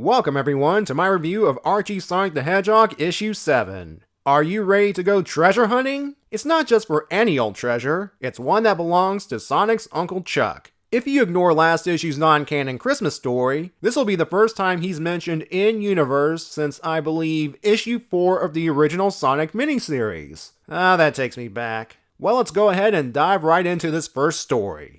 Welcome everyone to my review of Archie Sonic the Hedgehog issue 7. Are you ready to go treasure hunting? It's not just for any old treasure, it's one that belongs to Sonic's Uncle Chuck. If you ignore last issue's non-canon Christmas story, this will be the first time he's mentioned in-universe since I believe issue 4 of the original Sonic miniseries. That takes me back. Well, let's go ahead and dive right into this first story.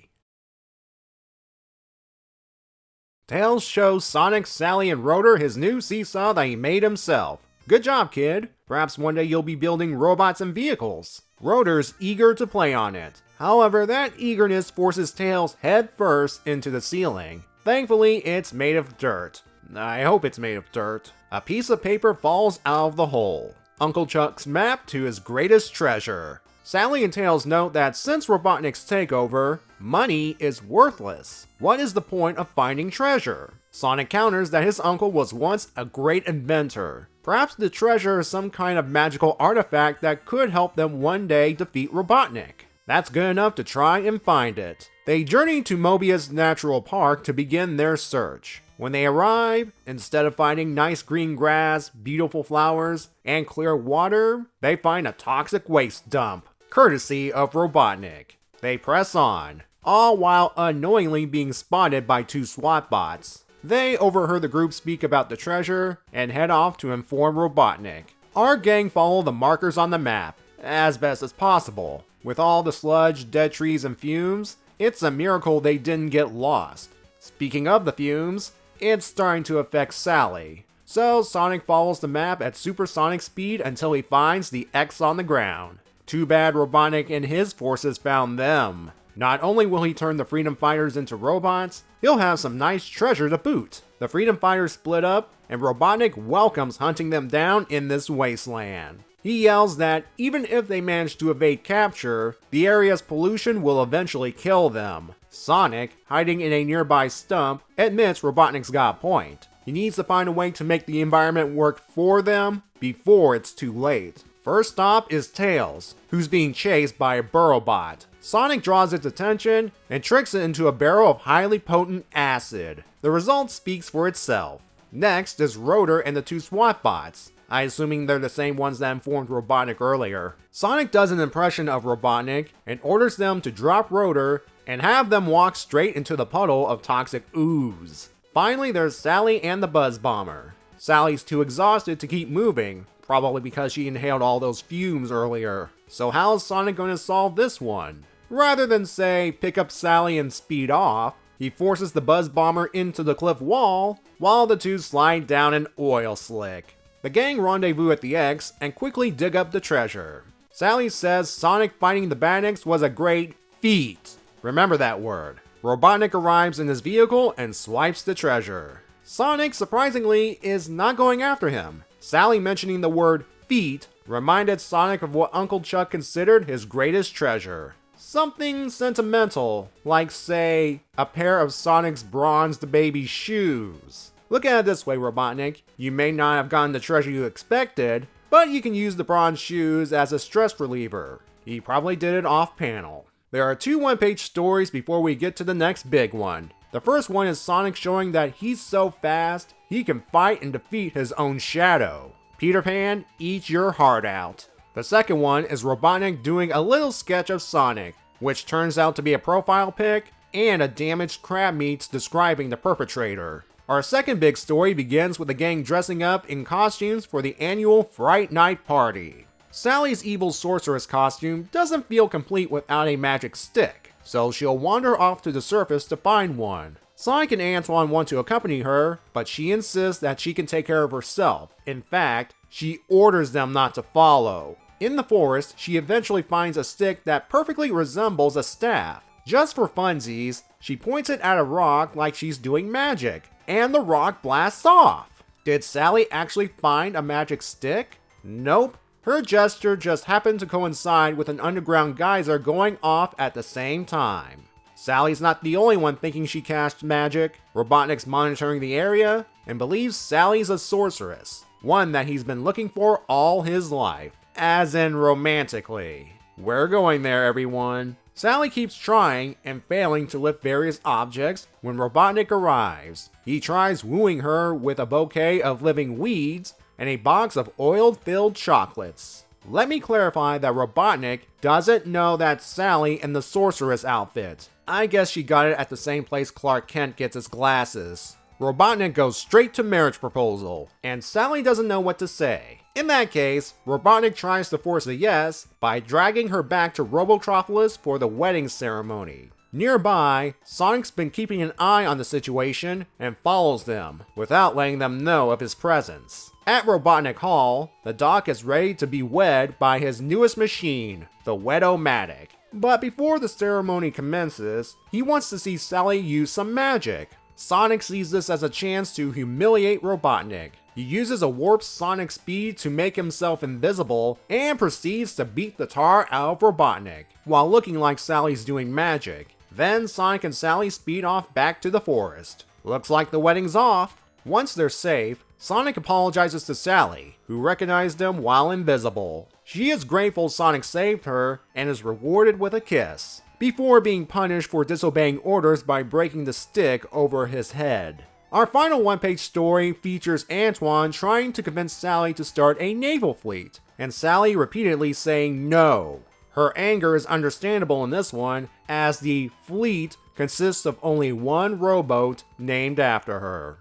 Tails shows Sonic, Sally, and Rotor his new seesaw that he made himself. Good job, kid. Perhaps one day you'll be building robots and vehicles. Rotor's eager to play on it. However, that eagerness forces Tails head first into the ceiling. Thankfully, it's made of dirt. I hope it's made of dirt. A piece of paper falls out of the hole. Uncle Chuck's map to his greatest treasure. Sally and Tails note that since Robotnik's takeover, money is worthless. What is the point of finding treasure? Sonic counters that his uncle was once a great inventor. Perhaps the treasure is some kind of magical artifact that could help them one day defeat Robotnik. That's good enough to try and find it. They journey to Mobius Natural Park to begin their search. When they arrive, instead of finding nice green grass, beautiful flowers, and clear water, they find a toxic waste dump, courtesy of Robotnik. They press on, all while unknowingly being spotted by two SWAT bots. They overheard the group speak about the treasure and head off to inform Robotnik. Our gang follow the markers on the map, as best as possible. With all the sludge, dead trees, and fumes, it's a miracle they didn't get lost. Speaking of the fumes, it's starting to affect Sally. So Sonic follows the map at supersonic speed until he finds the X on the ground. Too bad Robotnik and his forces found them. Not only will he turn the Freedom Fighters into robots, he'll have some nice treasure to boot. The Freedom Fighters split up, and Robotnik welcomes hunting them down in this wasteland. He yells that even if they manage to evade capture, the area's pollution will eventually kill them. Sonic, hiding in a nearby stump, admits Robotnik's got a point. He needs to find a way to make the environment work for them before it's too late. First stop is Tails, who's being chased by a Burrowbot. Sonic draws its attention and tricks it into a barrel of highly potent acid. The result speaks for itself. Next is Rotor and the two SWAT bots. I'm assuming they're the same ones that informed Robotnik earlier. Sonic does an impression of Robotnik and orders them to drop Rotor and have them walk straight into the puddle of toxic ooze. Finally, there's Sally and the Buzz Bomber. Sally's too exhausted to keep moving, probably because she inhaled all those fumes earlier. So how is Sonic going to solve this one? Rather than say, pick up Sally and speed off, he forces the Buzz Bomber into the cliff wall, while the two slide down an oil slick. The gang rendezvous at the X and quickly dig up the treasure. Sally says Sonic fighting the Badniks was a great feat. Remember that word. Robotnik arrives in his vehicle and swipes the treasure. Sonic, surprisingly, is not going after him. Sally mentioning the word feat reminded Sonic of what Uncle Chuck considered his greatest treasure. Something sentimental, like say, a pair of Sonic's bronzed baby shoes. Look at it this way, Robotnik. You may not have gotten the treasure you expected, but you can use the bronze shoes as a stress reliever. He probably did it off-panel. There are two one-page stories before we get to the next big one. The first one is Sonic showing that he's so fast, he can fight and defeat his own shadow. Peter Pan, eat your heart out. The second one is Robotnik doing a little sketch of Sonic, which turns out to be a profile pic and a damaged crab meats describing the perpetrator. Our second big story begins with the gang dressing up in costumes for the annual Fright Night party. Sally's evil sorceress costume doesn't feel complete without a magic stick, so she'll wander off to the surface to find one. Sonic and Antoine want to accompany her, but she insists that she can take care of herself. In fact, she orders them not to follow. In the forest, she eventually finds a stick that perfectly resembles a staff. Just for funsies, she points it at a rock like she's doing magic, and the rock blasts off. Did Sally actually find a magic stick? Nope. Her gesture just happened to coincide with an underground geyser going off at the same time. Sally's not the only one thinking she cast magic. Robotnik's monitoring the area and believes Sally's a sorceress, one that he's been looking for all his life, as in romantically. We're going there, everyone. Sally keeps trying and failing to lift various objects when Robotnik arrives. He tries wooing her with a bouquet of living weeds and a box of oil-filled chocolates. Let me clarify that Robotnik doesn't know that's Sally in the sorceress outfit. I guess she got it at the same place Clark Kent gets his glasses. Robotnik goes straight to marriage proposal, and Sally doesn't know what to say. In that case, Robotnik tries to force a yes by dragging her back to Robotropolis for the wedding ceremony. Nearby, Sonic's been keeping an eye on the situation and follows them, without letting them know of his presence. At Robotnik Hall, the Doc is ready to be wed by his newest machine, the Wed-O-Matic. But before the ceremony commences, he wants to see Sally use some magic. Sonic sees this as a chance to humiliate Robotnik. He uses a warp sonic speed to make himself invisible and proceeds to beat the tar out of Robotnik, while looking like Sally's doing magic. Then Sonic and Sally speed off back to the forest. Looks like the wedding's off. Once they're safe, Sonic apologizes to Sally, who recognized him while invisible. She is grateful Sonic saved her and is rewarded with a kiss, before being punished for disobeying orders by breaking the stick over his head. Our final one-page story features Antoine trying to convince Sally to start a naval fleet, and Sally repeatedly saying no. Her anger is understandable in this one, as the fleet consists of only one rowboat named after her.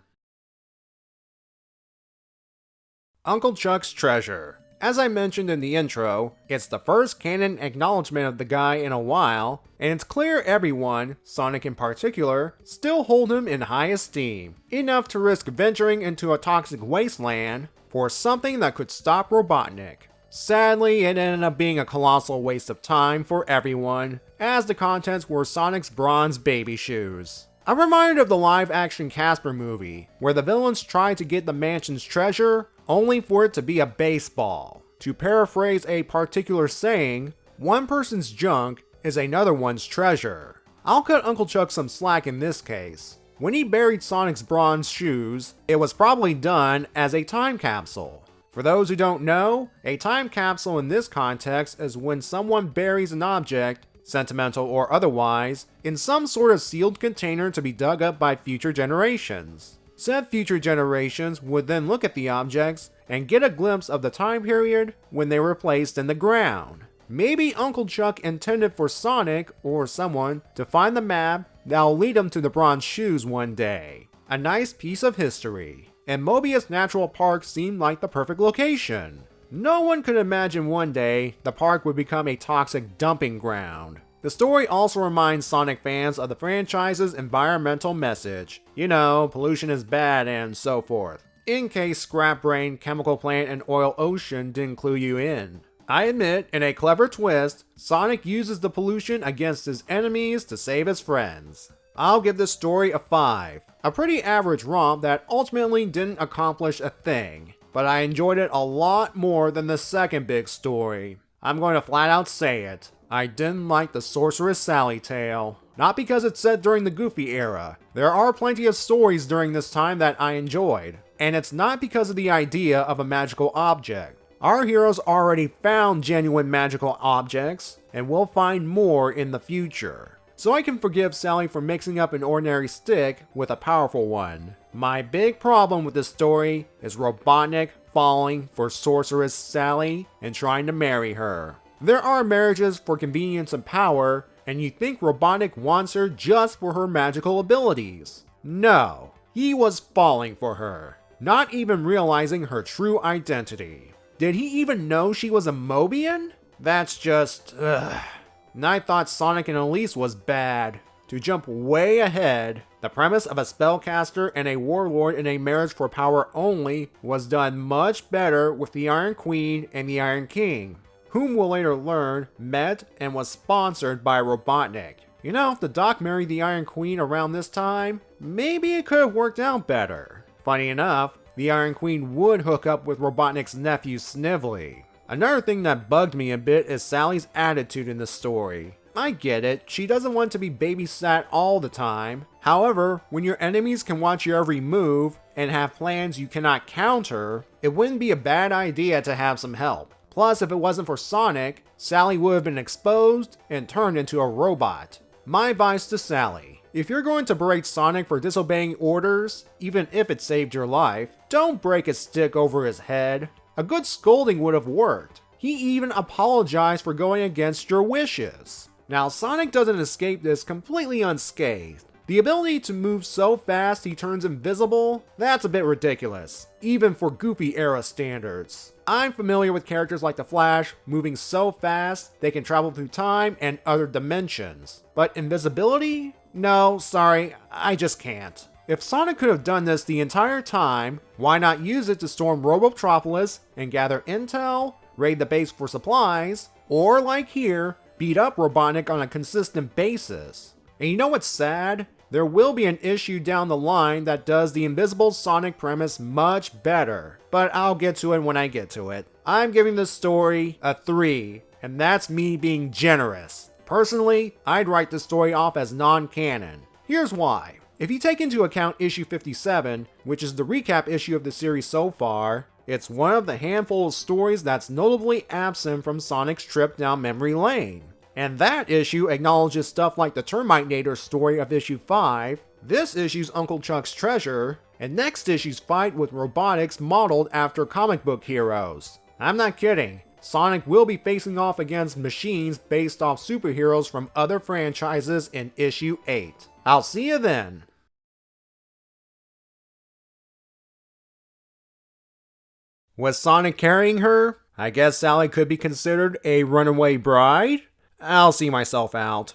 Uncle Chuck's Treasure. As I mentioned in the intro, it's the first canon acknowledgement of the guy in a while, and it's clear everyone, Sonic in particular, still hold him in high esteem, enough to risk venturing into a toxic wasteland for something that could stop Robotnik. Sadly, it ended up being a colossal waste of time for everyone, as the contents were Sonic's bronze baby shoes. I'm reminded of the live-action Casper movie, where the villains try to get the mansion's treasure, only for it to be a baseball. To paraphrase a particular saying, one person's junk is another one's treasure. I'll cut Uncle Chuck some slack in this case. When he buried Sonic's bronze shoes, it was probably done as a time capsule. For those who don't know, a time capsule in this context is when someone buries an object, sentimental or otherwise, in some sort of sealed container to be dug up by future generations. Said future generations would then look at the objects and get a glimpse of the time period when they were placed in the ground. Maybe Uncle Chuck intended for Sonic or someone to find the map that'll lead him to the bronze shoes one day. A nice piece of history. And Mobius Natural Park seemed like the perfect location. No one could imagine one day the park would become a toxic dumping ground. The story also reminds Sonic fans of the franchise's environmental message. You know, pollution is bad and so forth. In case Scrap Brain, Chemical Plant, and Oil Ocean didn't clue you in. I admit, in a clever twist, Sonic uses the pollution against his enemies to save his friends. I'll give this story a 5. A pretty average romp that ultimately didn't accomplish a thing, but I enjoyed it a lot more than the second big story. I'm going to flat out say it. I didn't like the Sorceress Sally tale. Not because it's set during the Goofy era. There are plenty of stories during this time that I enjoyed. And it's not because of the idea of a magical object. Our heroes already found genuine magical objects, and will find more in the future. So I can forgive Sally for mixing up an ordinary stick with a powerful one. My big problem with this story is Robotnik falling for Sorceress Sally and trying to marry her. There are marriages for convenience and power, and you think Robotnik wants her just for her magical abilities. No, he was falling for her, not even realizing her true identity. Did he even know she was a Mobian? That's just, And I thought Sonic and Elise was bad. To jump way ahead, the premise of a spellcaster and a warlord in a marriage for power only was done much better with the Iron Queen and the Iron King, whom we'll later learn met and was sponsored by Robotnik. You know, if the Doc married the Iron Queen around this time, maybe it could have worked out better. Funny enough, the Iron Queen would hook up with Robotnik's nephew Snively. Another thing that bugged me a bit is Sally's attitude in the story. I get it, she doesn't want to be babysat all the time. However, when your enemies can watch your every move and have plans you cannot counter, it wouldn't be a bad idea to have some help. Plus, if it wasn't for Sonic, Sally would have been exposed and turned into a robot. My advice to Sally: if you're going to berate Sonic for disobeying orders, even if it saved your life, don't break a stick over his head. A good scolding would have worked. He even apologized for going against your wishes. Now, Sonic doesn't escape this completely unscathed. The ability to move so fast he turns invisible? That's a bit ridiculous, even for Goofy era standards. I'm familiar with characters like the Flash moving so fast they can travel through time and other dimensions. But invisibility? No, sorry, I just can't. If Sonic could have done this the entire time, why not use it to storm Robotropolis and gather intel, raid the base for supplies, or like here, beat up Robotnik on a consistent basis? And you know what's sad? There will be an issue down the line that does the invisible Sonic premise much better, but I'll get to it when I get to it. I'm giving this story a 3, and that's me being generous. Personally, I'd write this story off as non-canon. Here's why. If you take into account issue 57, which is the recap issue of the series so far, it's one of the handful of stories that's notably absent from Sonic's trip down memory lane. And that issue acknowledges stuff like the Terminator story of issue 5, this issue's Uncle Chuck's treasure, and next issue's fight with robotics modeled after comic book heroes. I'm not kidding. Sonic will be facing off against machines based off superheroes from other franchises in issue 8. I'll see you then. Was Sonic carrying her? I guess Sally could be considered a runaway bride? I'll see myself out.